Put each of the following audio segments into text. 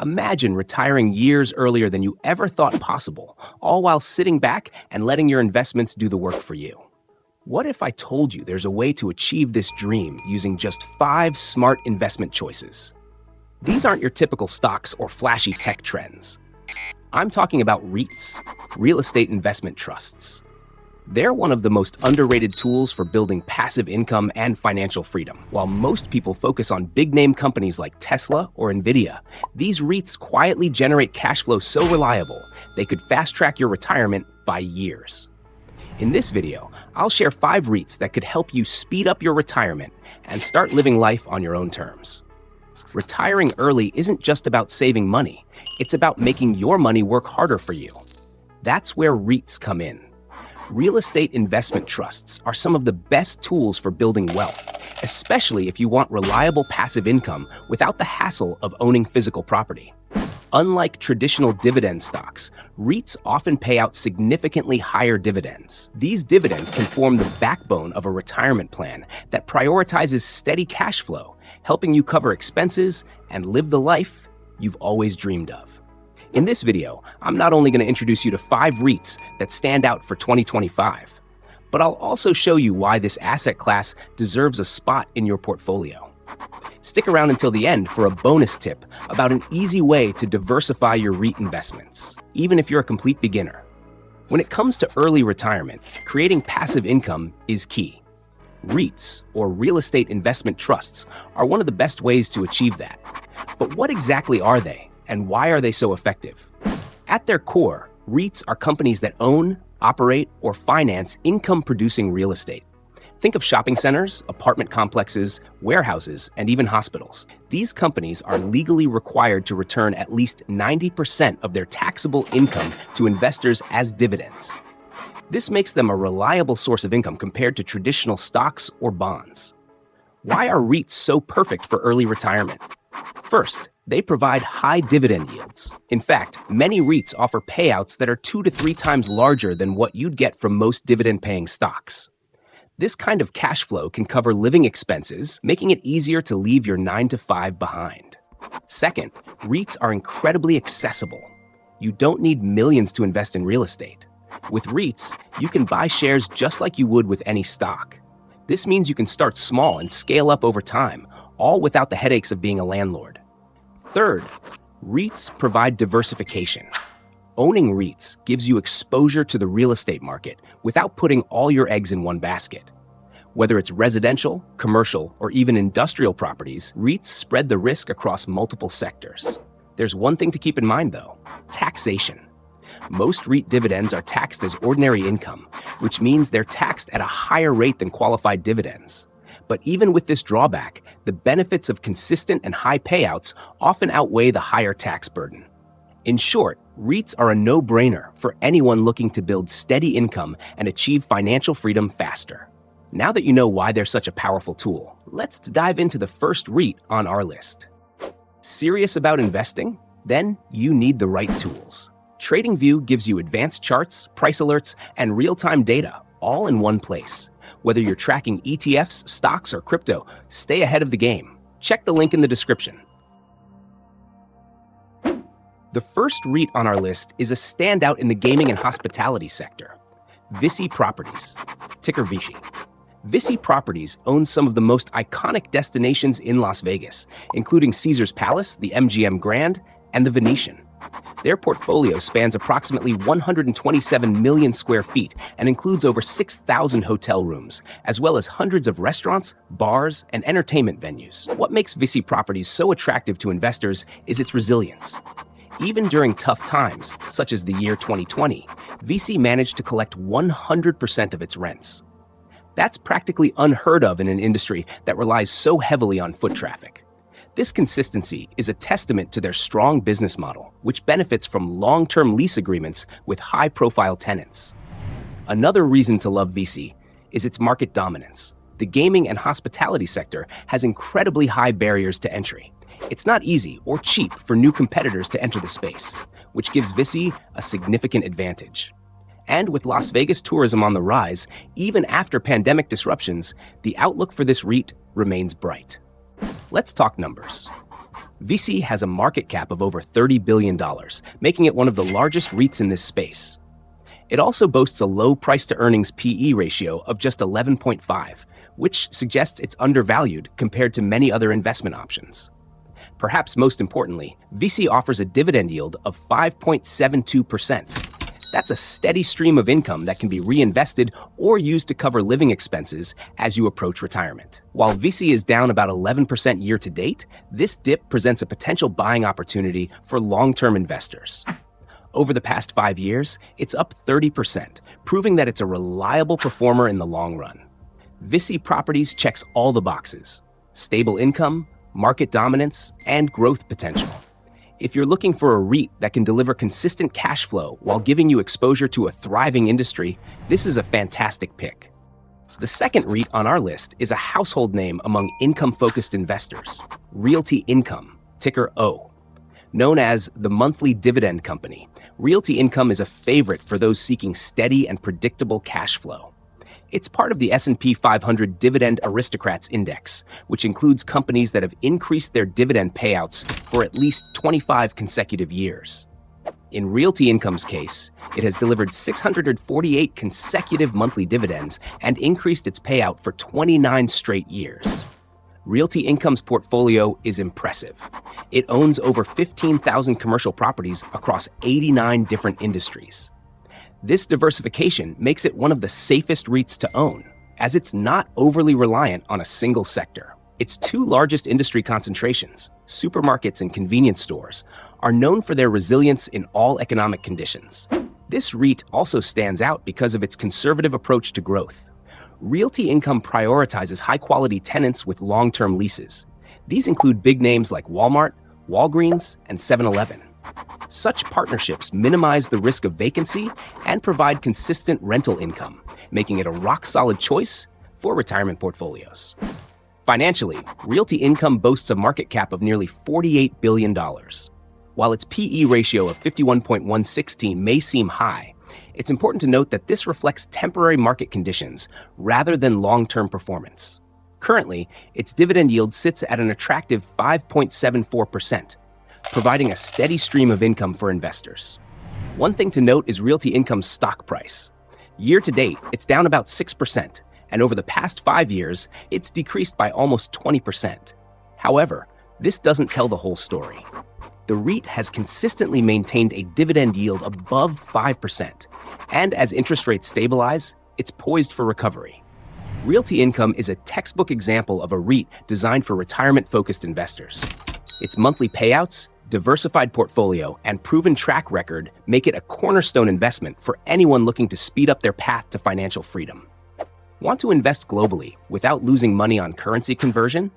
Imagine retiring years earlier than you ever thought possible, all while sitting back and letting your investments do the work for you. What if I told you there's a way to achieve this dream using just 5 smart investment choices? These aren't your typical stocks or flashy tech trends. I'm talking about REITs, real estate investment trusts. They're one of the most underrated tools for building passive income and financial freedom. While most people focus on big-name companies like Tesla or Nvidia, these REITs quietly generate cash flow so reliable they could fast-track your retirement by years. In this video, I'll share 5 REITs that could help you speed up your retirement and start living life on your own terms. Retiring early isn't just about saving money, it's about making your money work harder for you. That's where REITs come in. Real estate investment trusts are some of the best tools for building wealth, especially if you want reliable passive income without the hassle of owning physical property. Unlike traditional dividend stocks, REITs often pay out significantly higher dividends. These dividends can form the backbone of a retirement plan that prioritizes steady cash flow, helping you cover expenses and live the life you've always dreamed of. In this video, I'm not only going to introduce you to 5 REITs that stand out for 2025, but I'll also show you why this asset class deserves a spot in your portfolio. Stick around until the end for a bonus tip about an easy way to diversify your REIT investments, even if you're a complete beginner. When it comes to early retirement, creating passive income is key. REITs, or real estate investment trusts, are one of the best ways to achieve that. But what exactly are they? And why are they so effective? At their core, REITs are companies that own, operate, or finance income-producing real estate. Think of shopping centers, apartment complexes, warehouses, and even hospitals. These companies are legally required to return at least 90% of their taxable income to investors as dividends. This makes them a reliable source of income compared to traditional stocks or bonds. Why are REITs so perfect for early retirement? First, they provide high dividend yields. In fact, many REITs offer payouts that are 2 to 3 times larger than what you'd get from most dividend-paying stocks. This kind of cash flow can cover living expenses, making it easier to leave your 9-to-5 behind. Second, REITs are incredibly accessible. You don't need millions to invest in real estate. With REITs, you can buy shares just like you would with any stock. This means you can start small and scale up over time, all without the headaches of being a landlord. Third, REITs provide diversification. Owning REITs gives you exposure to the real estate market without putting all your eggs in one basket. Whether it's residential, commercial, or even industrial properties, REITs spread the risk across multiple sectors. There's one thing to keep in mind though: taxation. Most REIT dividends are taxed as ordinary income, which means they're taxed at a higher rate than qualified dividends. But even with this drawback, the benefits of consistent and high payouts often outweigh the higher tax burden. In short, REITs are a no-brainer for anyone looking to build steady income and achieve financial freedom faster. Now that you know why they're such a powerful tool, let's dive into the first REIT on our list. Serious about investing? Then you need the right tools. TradingView gives you advanced charts, price alerts, and real-time data, all in one place. Whether you're tracking ETFs, stocks, or crypto, stay ahead of the game. Check the link in the description. The first REIT on our list is a standout in the gaming and hospitality sector: VICI Properties, ticker VICI. VICI Properties owns some of the most iconic destinations in Las Vegas, including Caesars Palace, the MGM Grand, and the Venetian. Their portfolio spans approximately 127 million square feet and includes over 6,000 hotel rooms, as well as hundreds of restaurants, bars, and entertainment venues. What makes VICI Properties so attractive to investors is its resilience. Even during tough times, such as the year 2020, VICI managed to collect 100% of its rents. That's practically unheard of in an industry that relies so heavily on foot traffic. This consistency is a testament to their strong business model, which benefits from long-term lease agreements with high-profile tenants. Another reason to love VICI is its market dominance. The gaming and hospitality sector has incredibly high barriers to entry. It's not easy or cheap for new competitors to enter the space, which gives VICI a significant advantage. And with Las Vegas tourism on the rise, even after pandemic disruptions, the outlook for this REIT remains bright. Let's talk numbers. VICI has a market cap of over $30 billion, making it one of the largest REITs in this space. It also boasts a low price-to-earnings PE ratio of just 11.5, which suggests it's undervalued compared to many other investment options. Perhaps most importantly, VICI offers a dividend yield of 5.72%. That's a steady stream of income that can be reinvested or used to cover living expenses as you approach retirement. While VICI is down about 11% year to date, this dip presents a potential buying opportunity for long-term investors. Over the past 5 years, it's up 30%, proving that it's a reliable performer in the long run. VICI Properties checks all the boxes: stable income, market dominance, and growth potential. If you're looking for a REIT that can deliver consistent cash flow while giving you exposure to a thriving industry, this is a fantastic pick. The second REIT on our list is a household name among income-focused investors, Realty Income, ticker O. Known as the monthly dividend company, Realty Income is a favorite for those seeking steady and predictable cash flow. It's part of the S&P 500 Dividend Aristocrats Index, which includes companies that have increased their dividend payouts for at least 25 consecutive years. In Realty Income's case, it has delivered 648 consecutive monthly dividends and increased its payout for 29 straight years. Realty Income's portfolio is impressive. It owns over 15,000 commercial properties across 89 different industries. This diversification makes it one of the safest REITs to own, as it's not overly reliant on a single sector. Its two largest industry concentrations, supermarkets and convenience stores, are known for their resilience in all economic conditions. This REIT also stands out because of its conservative approach to growth. Realty Income prioritizes high-quality tenants with long-term leases. These include big names like Walmart, Walgreens, and 7-Eleven. Such partnerships minimize the risk of vacancy and provide consistent rental income, making it a rock-solid choice for retirement portfolios. Financially, Realty Income boasts a market cap of nearly $48 billion. While its PE ratio of 51.116 may seem high, it's important to note that this reflects temporary market conditions rather than long-term performance. Currently, its dividend yield sits at an attractive 5.74%, providing a steady stream of income for investors. One thing to note is Realty Income's stock price. Year to date, it's down about 6%, and over the past 5 years, it's decreased by almost 20%. However, this doesn't tell the whole story. The REIT has consistently maintained a dividend yield above 5%, and as interest rates stabilize, it's poised for recovery. Realty Income is a textbook example of a REIT designed for retirement-focused investors. Its monthly payouts, diversified portfolio, and proven track record make it a cornerstone investment for anyone looking to speed up their path to financial freedom. Want to invest globally without losing money on currency conversion?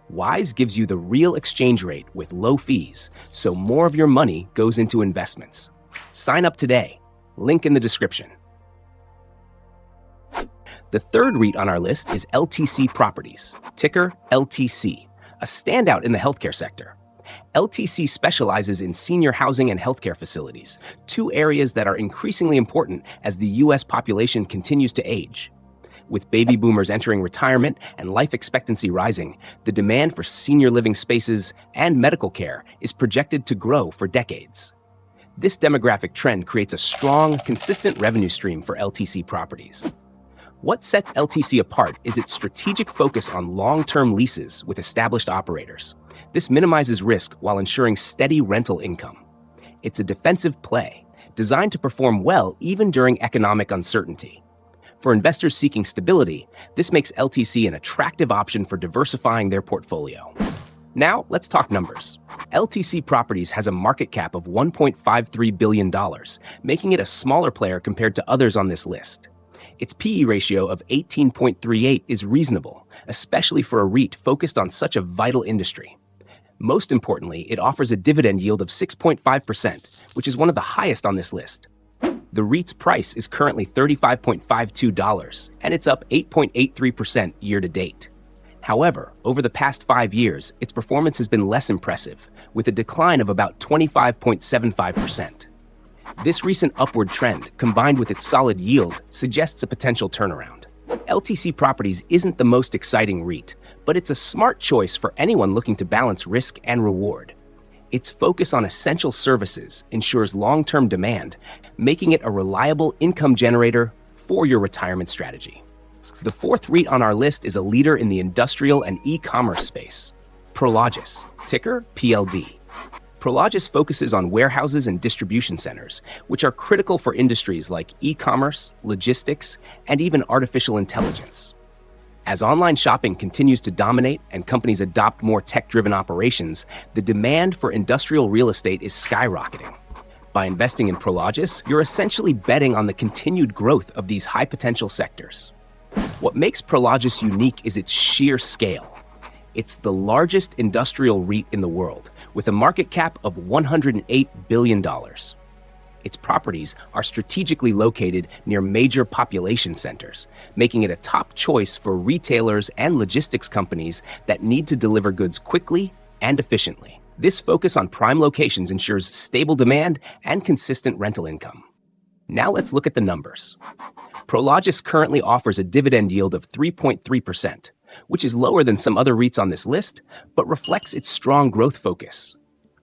Wise gives you the real exchange rate with low fees, so more of your money goes into investments. Sign up today. Link in the description. The third REIT on our list is LTC Properties, ticker LTC, a standout in the healthcare sector. LTC specializes in senior housing and healthcare facilities, two areas that are increasingly important as the U.S. population continues to age. With baby boomers entering retirement and life expectancy rising, the demand for senior living spaces and medical care is projected to grow for decades. This demographic trend creates a strong, consistent revenue stream for LTC Properties. What sets LTC apart is its strategic focus on long-term leases with established operators. This minimizes risk while ensuring steady rental income. It's a defensive play, designed to perform well even during economic uncertainty. For investors seeking stability, this makes LTC an attractive option for diversifying their portfolio. Now, let's talk numbers. LTC Properties has a market cap of $1.53 billion, making it a smaller player compared to others on this list. Its PE ratio of 18.38 is reasonable, especially for a REIT focused on such a vital industry. Most importantly, it offers a dividend yield of 6.5%, which is one of the highest on this list. The REIT's price is currently $35.52, and it's up 8.83% year to date. However, over the past 5 years, its performance has been less impressive, with a decline of about 25.75%. This recent upward trend, combined with its solid yield, suggests a potential turnaround. LTC Properties isn't the most exciting REIT, but it's a smart choice for anyone looking to balance risk and reward. Its focus on essential services ensures long-term demand, making it a reliable income generator for your retirement strategy. The fourth REIT on our list is a leader in the industrial and e-commerce space, Prologis, ticker PLD. Prologis focuses on warehouses and distribution centers, which are critical for industries like e-commerce, logistics, and even artificial intelligence. As online shopping continues to dominate and companies adopt more tech-driven operations, the demand for industrial real estate is skyrocketing. By investing in Prologis, you're essentially betting on the continued growth of these high-potential sectors. What makes Prologis unique is its sheer scale. It's the largest industrial REIT in the world, with a market cap of $108 billion. Its properties are strategically located near major population centers, making it a top choice for retailers and logistics companies that need to deliver goods quickly and efficiently. This focus on prime locations ensures stable demand and consistent rental income. Now let's look at the numbers. Prologis currently offers a dividend yield of 3.3%, which is lower than some other REITs on this list, but reflects its strong growth focus.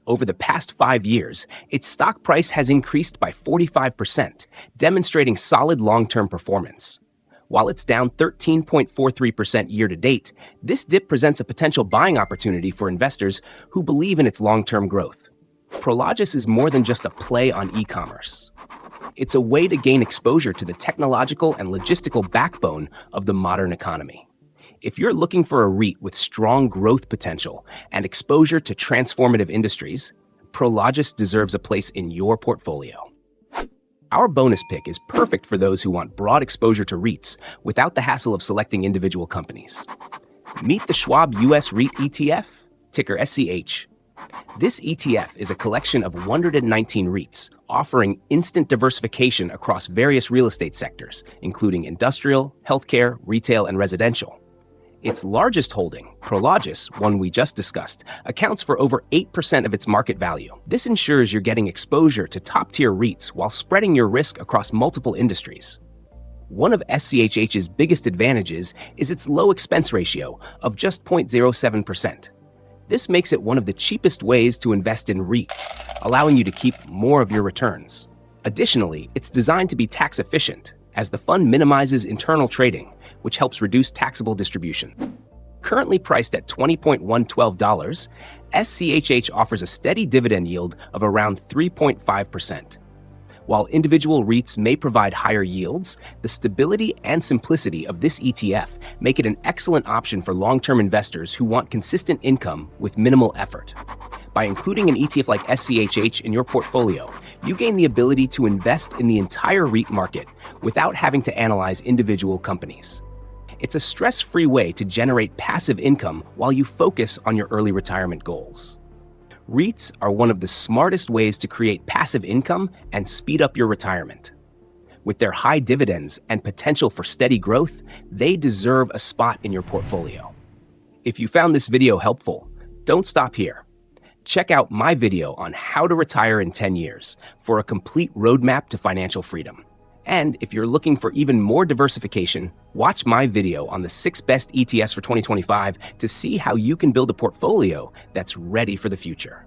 Over the past 5 years, its stock price has increased by 45%, demonstrating solid long-term performance. While it's down 13.43% year-to-date, this dip presents a potential buying opportunity for investors who believe in its long-term growth. Prologis is more than just a play on e-commerce. It's a way to gain exposure to the technological and logistical backbone of the modern economy. If you're looking for a REIT with strong growth potential and exposure to transformative industries, Prologis deserves a place in your portfolio. Our bonus pick is perfect for those who want broad exposure to REITs without the hassle of selecting individual companies. Meet the Schwab US REIT ETF, ticker SCH. This ETF is a collection of 119 REITs, offering instant diversification across various real estate sectors, including industrial, healthcare, retail, and residential. Its largest holding, Prologis, one we just discussed, accounts for over 8% of its market value. This ensures you're getting exposure to top-tier REITs while spreading your risk across multiple industries. One of SCHH's biggest advantages is its low expense ratio of just 0.07%. This makes it one of the cheapest ways to invest in REITs, allowing you to keep more of your returns. Additionally, it's designed to be tax efficient, as the fund minimizes internal trading, which helps reduce taxable distribution. Currently priced at $20.112, SCHH offers a steady dividend yield of around 3.5%. While individual REITs may provide higher yields, the stability and simplicity of this ETF make it an excellent option for long-term investors who want consistent income with minimal effort. By including an ETF like SCHH in your portfolio, you gain the ability to invest in the entire REIT market without having to analyze individual companies. It's a stress-free way to generate passive income while you focus on your early retirement goals. REITs are one of the smartest ways to create passive income and speed up your retirement. With their high dividends and potential for steady growth, they deserve a spot in your portfolio. If you found this video helpful, don't stop here. Check out my video on how to retire in 10 years for a complete roadmap to financial freedom. And if you're looking for even more diversification, watch my video on the 6 best ETFs for 2025 to see how you can build a portfolio that's ready for the future.